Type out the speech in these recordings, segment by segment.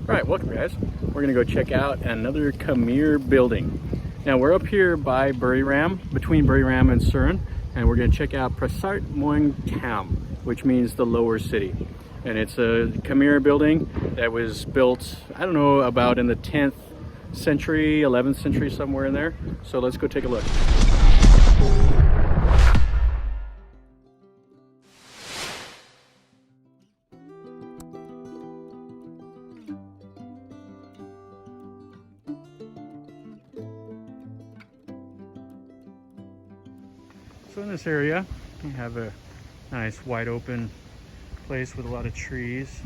Right, welcome guys. We're gonna go check out another Khmer building. Now we're up here by Buriram, between Buriram and Surin, and we're gonna check out Prasat Muang Tam, which means the lower city. And it's a Khmer building that was built, I don't know, about in the 10th century, 11th century, somewhere in there. So let's go take a look. So in this area, we have a nice wide open place with a lot of trees.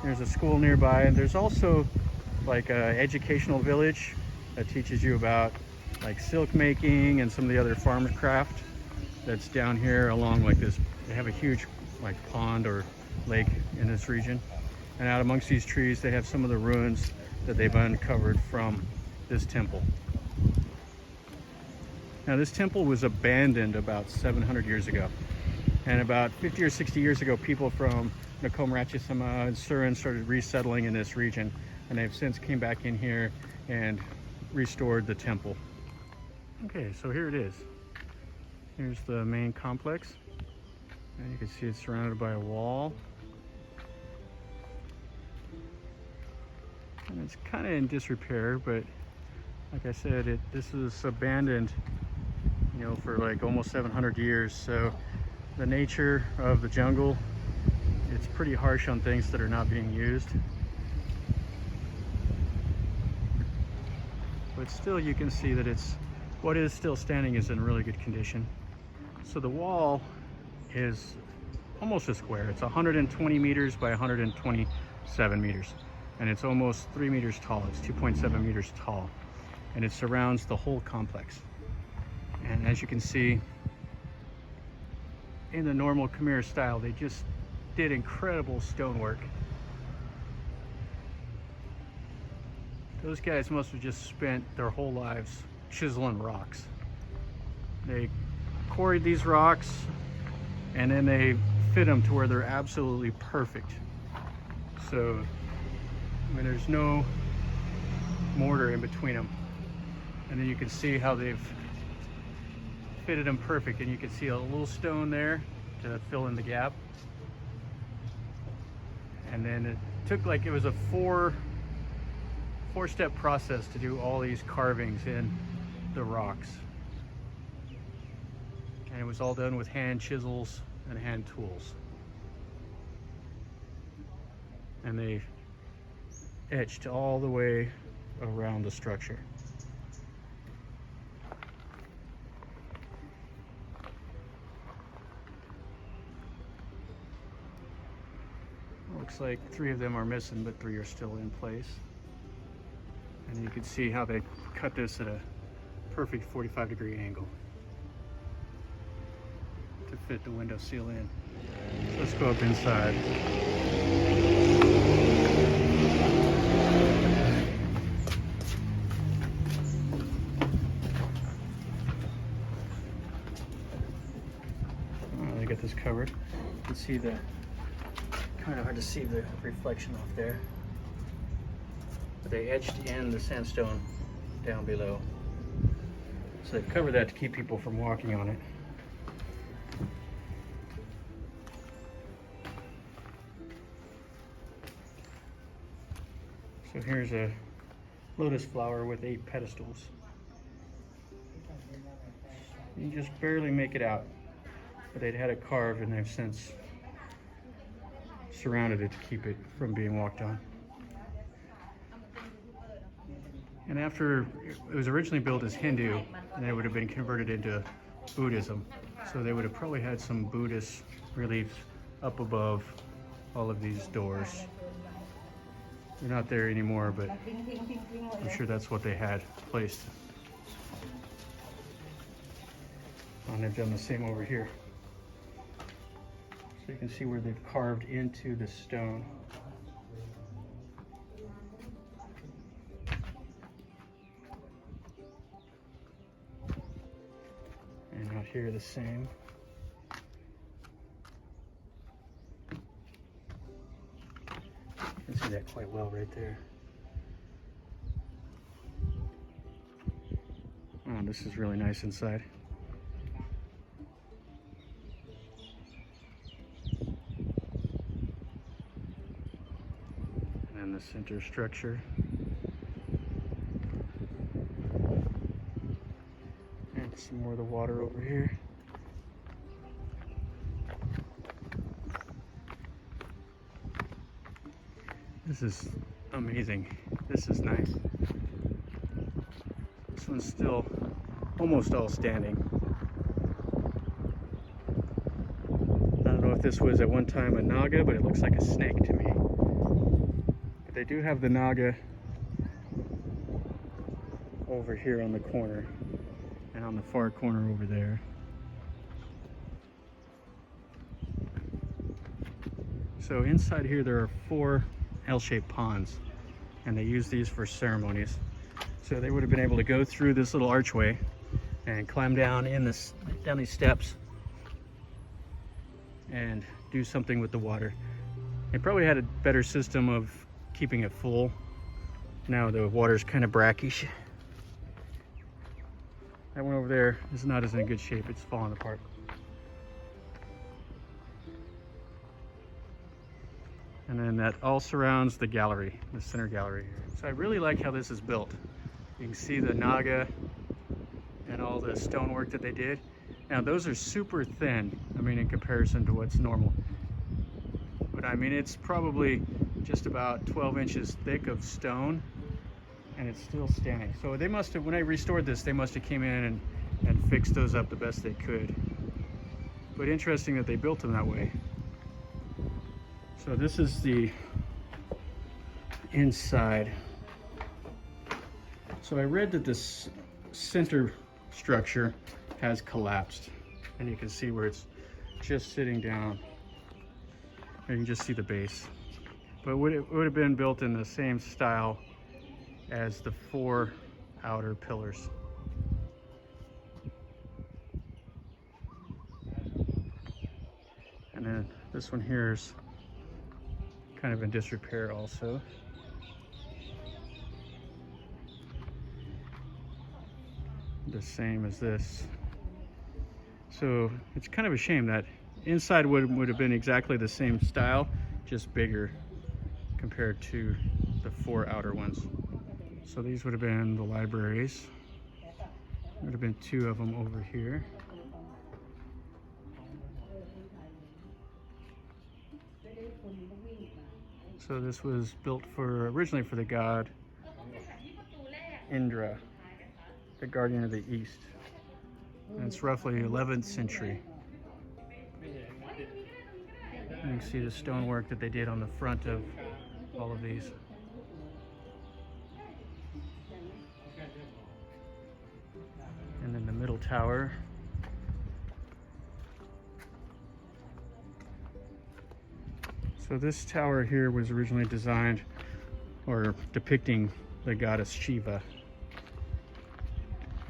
There's a school nearby, and there's also like an educational village that teaches you about like silk making and some of the other farm craft that's down here along like this. They have a huge like pond or lake in this region. And out amongst these trees, they have some of the ruins that they've uncovered from this temple. Now this temple was abandoned about 700 years ago. And about 50 or 60 years ago, people from Nakhon Ratchasima and Surin started resettling in this region. And they've since came back in here and restored the temple. Okay, so here it is. Here's the main complex. And you can see it's surrounded by a wall. And it's kind of in disrepair, but like I said, this is abandoned, you know, for like almost 700 years. So the nature of the jungle, it's pretty harsh on things that are not being used. But still you can see that what is still standing is in really good condition. So the wall is almost a square. It's 120 meters by 127 meters. And it's almost 3 meters tall. It's 2.7 meters tall. And it surrounds the whole complex. And as you can see, in the normal Khmer style, they just did incredible stonework. Those guys must have just spent their whole lives chiseling rocks. They quarried these rocks and then they fit them to where they're absolutely perfect. So, I mean, there's no mortar in between them. And then you can see how they've fitted them perfect, and you can see a little stone there to fill in the gap. And then it took like, it was a four-step process to do all these carvings in the rocks. And it was all done with hand chisels and hand tools. And they etched all the way around the structure. Looks like 3 of them are missing, but 3 are still in place. And you can see how they cut this at a perfect 45-degree angle to fit the window sill in. So let's go up inside. They got this covered. You can see the kind of hard to see the reflection off there, but they etched in the sandstone down below, so they've covered that to keep people from walking on it. So here's a lotus flower with 8 pedestals. You just barely make it out, but they'd had it carved and they've since surrounded it to keep it from being walked on. And after, it was originally built as Hindu, and it would have been converted into Buddhism. So they would have probably had some Buddhist reliefs up above all of these doors. They're not there anymore, but I'm sure that's what they had placed. And they've done the same over here. So you can see where they've carved into the stone. And out here the same. You can see that quite well right there. Oh, this is really nice inside. And then the center structure. And some more of the water over here. This is amazing. This is nice. This one's still almost all standing. I don't know if this was at one time a naga, but it looks like a snake to me. But they do have the naga over here on the corner and on the far corner over there. So inside here there are 4 L-shaped ponds, and they use these for ceremonies. So they would have been able to go through this little archway and climb down down these steps and do something with the water. They probably had a better system of keeping it full. Now the water's kind of brackish. That one over there is not as in good shape. It's falling apart. And then that all surrounds the gallery, the center gallery here. So I really like how this is built. You can see the naga and all the stonework that they did. Now those are super thin, I mean, in comparison to what's normal. But I mean, it's probably just about 12 inches thick of stone, and it's still standing. So they must have, when I restored this, they must have came in and fixed those up the best they could. But interesting that they built them that way. So this is the inside. So I read that this center structure has collapsed, and you can see where it's just sitting down. You can just see the base. But it would have been built in the same style as the 4 outer pillars. And then this one here is kind of in disrepair also. The same as this. So it's kind of a shame that inside would have been exactly the same style, just bigger compared to the 4 outer ones. So these would have been the libraries. There would have been 2 of them over here. So this was built originally for the god Indra, the guardian of the east. And it's roughly 11th century. You can see the stonework that they did on the front of all of these. And then the middle tower. So this tower here was originally designed or depicting the goddess Shiva.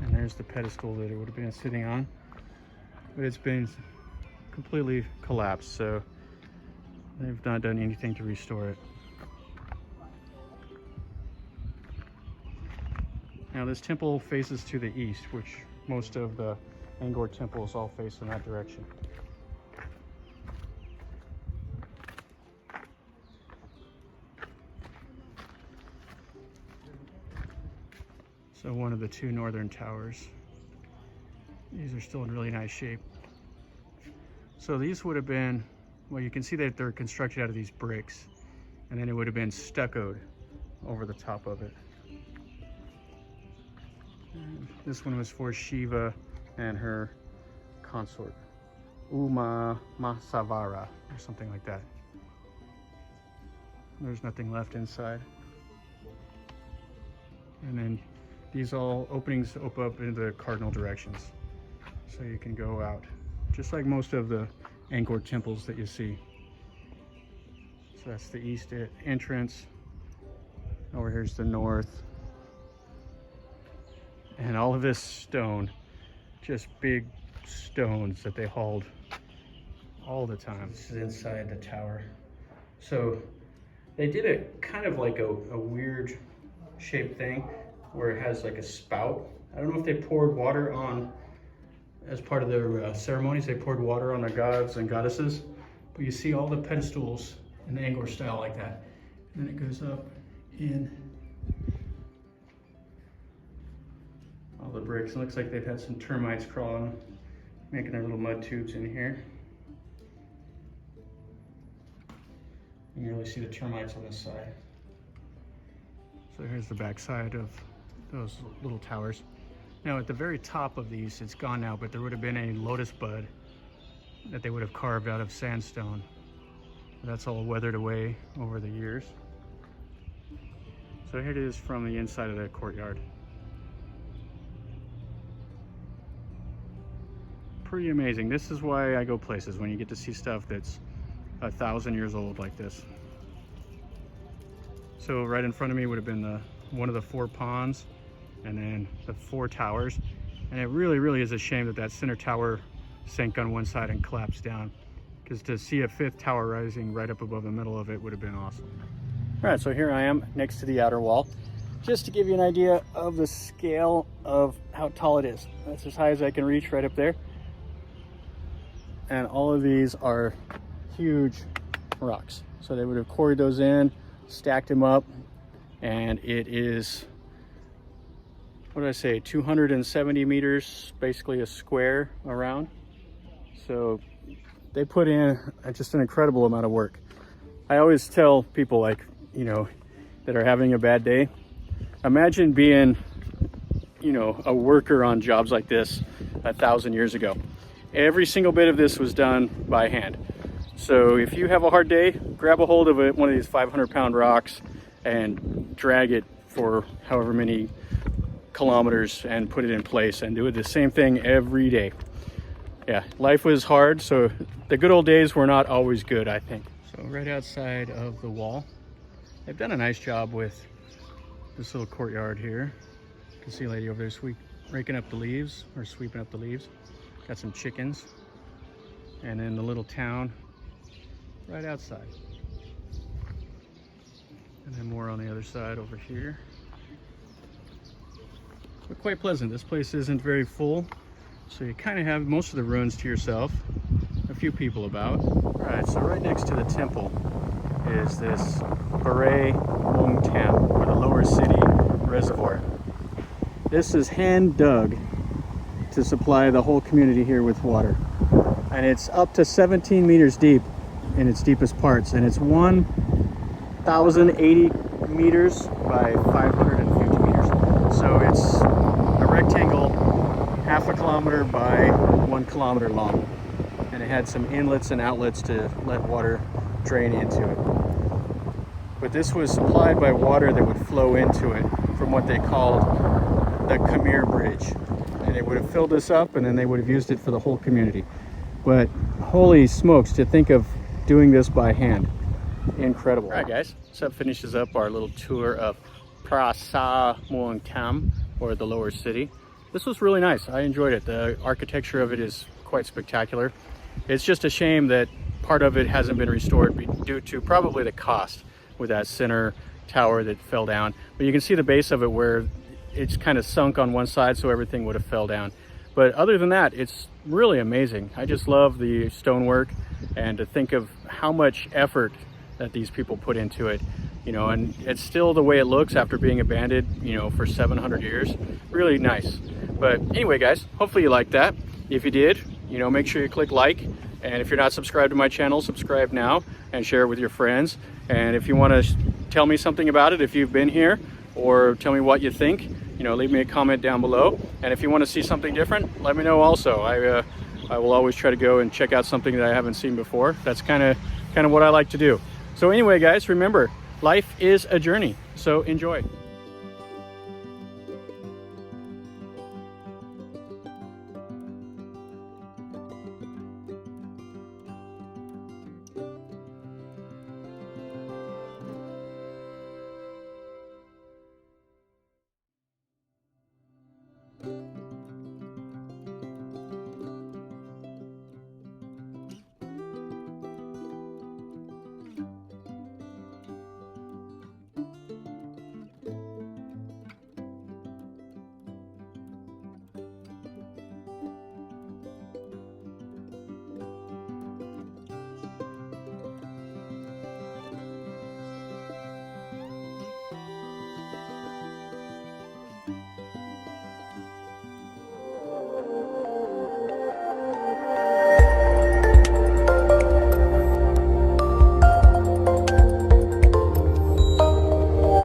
And there's the pedestal that it would have been sitting on. But it's been completely collapsed, so they've not done anything to restore it. Now this temple faces to the east, which most of the Angkor temples all face in that direction. So one of the 2 northern towers. These are still in really nice shape. So these would have been, well, you can see that they're constructed out of these bricks, and then it would have been stuccoed over the top of it. And this one was for Shiva and her consort, Uma Mahasavara, or something like that. There's nothing left inside. And then these all openings open up into the cardinal directions. So you can go out, just like most of the Angkor temples that you see. So that's the east entrance. Over here's the north. And all of this stone, just big stones that they hauled all the time. This is inside the tower. So They did a kind of like a weird shaped thing where it has like a spout. I don't know if they poured water on, as part of their ceremonies, they poured water on the gods and goddesses. But you see all the pedestals in the Angkor style like that. And then it goes up in all the bricks. It looks like they've had some termites crawling, making their little mud tubes in here. You can really see the termites on this side. So here's the back side of those little towers. Now at the very top of these, it's gone now, but there would have been a lotus bud that they would have carved out of sandstone. That's all weathered away over the years. So here it is from the inside of the courtyard. Pretty amazing. This is why I go places, when you get to see stuff that's 1,000 years old like this. So right in front of me would have been one of the 4 ponds, and then the 4 towers. And it really is a shame that that center tower sank on one side and collapsed down, because to see a 5th tower rising right up above the middle of it would have been awesome. All right, so here I am next to the outer wall, just to give you an idea of the scale of how tall it is. That's as high as I can reach, right up there. And all of these are huge rocks. So they would have quarried those in, stacked them up, and it is, what did I say, 270 meters, basically a square around. So they put in just an incredible amount of work. I always tell people, like, you know, that are having a bad day, imagine being, you know, a worker on jobs like this 1,000 years ago. Every single bit of this was done by hand. So if you have a hard day, grab a hold of one of these 500-pound rocks and drag it for however many kilometers and put it in place, and do it the same thing every day. Yeah, life was hard, so the good old days were not always good, I think. So right outside of the wall, they've done a nice job with this little courtyard here. You can see a lady over there raking up the leaves, or sweeping up the leaves. Got some chickens. And then the little town right outside. And then more on the other side over here. But quite pleasant. This place isn't very full, so you kind of have most of the ruins to yourself. A few people about. All right, so right next to the temple is this Buriram Muang Tam, or the Lower City Reservoir. This is hand dug to supply the whole community here with water. And it's up to 17 meters deep in its deepest parts, and it's 1,080 meters by 550 meters. So it's a rectangle, half a kilometer by 1 kilometer long. And it had some inlets and outlets to let water drain into it. But this was supplied by water that would flow into it from what they called the Khmer Bridge. And it would have filled this up, and then they would have used it for the whole community. But holy smokes, to think of doing this by hand. Incredible. All right, guys, so that finishes up our little tour of Prasat Muang Tam, or the Lower City. This was really nice. I enjoyed it. The architecture of it is quite spectacular. It's just a shame that part of it hasn't been restored due to probably the cost with that center tower that fell down. But you can see the base of it where it's kind of sunk on one side, so everything would have fell down. But other than that, it's really amazing. I just love the stonework, and to think of how much effort that these people put into it, you know, and it's still the way it looks after being abandoned, you know, for 700 years. Really nice. But anyway, guys, hopefully you liked that. If you did, you know, make sure you click like, and if you're not subscribed to my channel, subscribe now and share it with your friends. And if you want to tell me something about it, if you've been here, or tell me what you think, you know, leave me a comment down below. And if you want to see something different, let me know also. I will always try to go and check out something that I haven't seen before. That's kind of what I like to do. So anyway, guys, remember, life is a journey, so enjoy.